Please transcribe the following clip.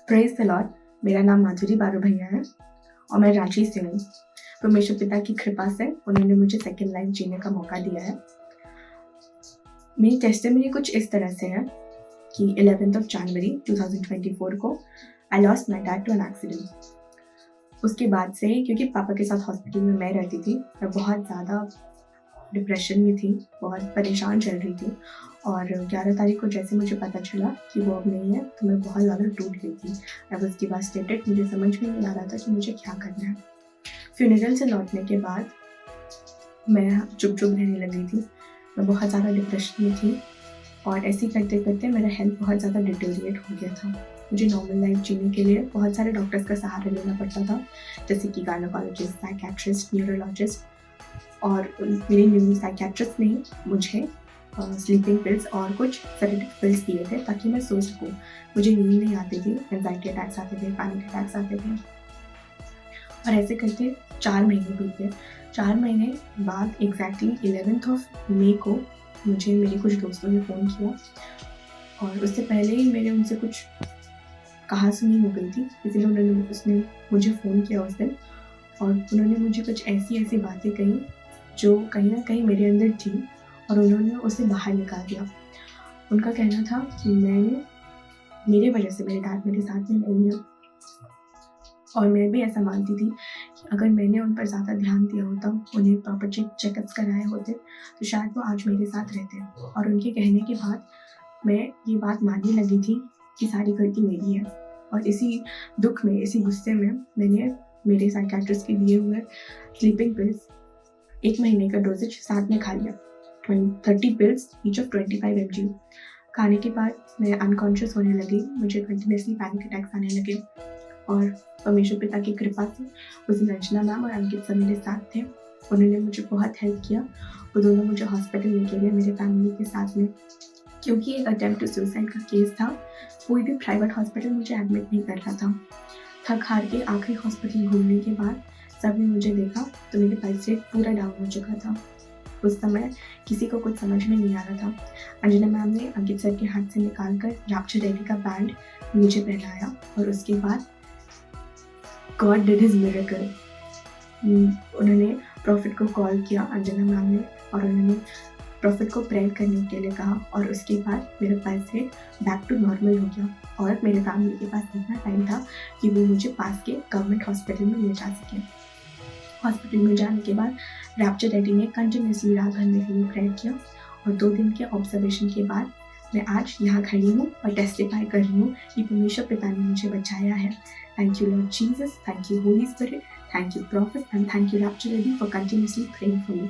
Praise the Lord. मेरा नाम माधुरी बारो भैया है और मैं रांची से हूँ। परमेश्वर पिता की कृपा से उन्होंने मुझे सेकंड लाइफ जीने का मौका दिया है। मेरी टेस्टिमनी कुछ इस तरह से है कि 11th of January 2024 को I lost my dad to an accident. उसके बाद से क्योंकि पापा के साथ हॉस्पिटल में मैं रहती थी, मैं बहुत ज़्यादा डिप्रेशन में थी, बहुत परेशान चल रही थी और 11 तारीख को जैसे मुझे पता चला कि वो अब नहीं है तो मैं बहुत ज़्यादा टूट गई थी। I was devastated. मुझे समझ में नहीं आ रहा था कि मुझे क्या करना है। फ्यूनरल से लौटने के बाद मैं चुप रहने लगी थी। मैं बहुत ज़्यादा डिप्रेशन में थी और ऐसे ही करते करते मेरा हेल्थ बहुत ज़्यादा डिटेरिएट हो गया था। मुझे नॉर्मल लाइफ जीने के लिए बहुत सारे डॉक्टर्स का सहारा लेना पड़ता था, जैसे कि गायनोकोलॉजिस्ट, साइकियाट्रिस्ट, न्यूरोलॉजिस्ट। और मेरे न्यू साइकियाट्रिस्ट ने मुझे स्लीपिंग पिल्स और कुछ सेडेटिव पिल्स दिए थे ताकि मैं सो सकूँ। मुझे नींद नहीं आती थी, एंजाइटी अटैक्स आते थे, पैनिक अटैक्स आते थे और ऐसे करके 4 महीने बीत गए। 4 महीने बाद एग्जैक्टली 11th ऑफ मे को मुझे मेरे कुछ दोस्तों ने फ़ोन किया और उससे पहले ही मेरे उनसे कुछ कहा-सुनी हो गई थी, इसीलिए उसने मुझे फ़ोन किया उस दिन और उन्होंने मुझे कुछ ऐसी बातें कही जो कहीं न कहीं मेरे अंदर थी और उन्होंने उसे बाहर निकाल दिया। उनका कहना था कि मेरे वजह से मेरे डैड मेरे साथ में नहीं है और मैं भी ऐसा मानती थी कि अगर मैंने उन पर ज़्यादा ध्यान दिया होता, उन्हें प्रॉपर चेकअप्स कराए होते, तो शायद वो आज मेरे साथ रहते। और उनके कहने के बाद मैं ये बात मानने लगी थी कि सारी गलती मेरी है और इसी दुःख में, इसी गुस्से में मैंने मेरे साइकियाट्रिस्ट के दिए हुए स्लीपिंग पिल्स 1 महीने का डोज़ेज साथ में खा लिया। 30 पिल्स ईच ऑफ 25 mg। खाने के बाद मैं अनकॉन्शियस होने लगी, मुझे कंटिन्यूअसली पैनिक अटैक्स आने लगे और परमेश्वर पिता की कृपा से उस दिन अंजना मैम और अंकित सर मेरे साथ थे। उन्होंने मुझे बहुत हेल्प किया। वो दोनों मुझे हॉस्पिटल लेके गए मेरे फैमिली के साथ में। क्योंकि एक अटेम्प्ट टू सुसाइड का केस था, कोई भी प्राइवेट हॉस्पिटल मुझे एडमिट नहीं कर रहा था। थक हार के आखिरी हॉस्पिटल घूमने के बाद सबने मुझे देखा तो मेरे पल्स रेट पूरा डाउन हो चुका था। उस समय किसी को कुछ समझ में नहीं आ रहा था। अंजना मैम ने अंकित सर के हाथ से निकाल कर रैप्चर रेडी का बैंड मुझे पहनाया और उसके बाद गॉड डिड हिज मिरेकल। उन्होंने प्रॉफिट को कॉल किया अंजना मैम ने और उन्होंने प्रॉफिट को प्रेयर करने के लिए कहा और उसके बाद मेरा pulse rate back to normal हो गया और मेरे फैमिली के पास इतना टाइम था कि वो मुझे पास के गवर्नमेंट हॉस्पिटल में ले जा सकें। हॉस्पिटल में जाने के बाद रैप्चर रेडी ने कंटिन्यूसली रात भर मेरे लिए प्रेयर किया और 2 दिन के ऑब्जर्वेशन के बाद मैं आज यहाँ खड़ी हूँ और टेस्टिफाई कर रही हूँ कि परमेश्वर पिता ने मुझे बचाया है। Thank you Lord Jesus, thank you Holi spirit, thank you profit and thank you rapture ready for continuously praying for me.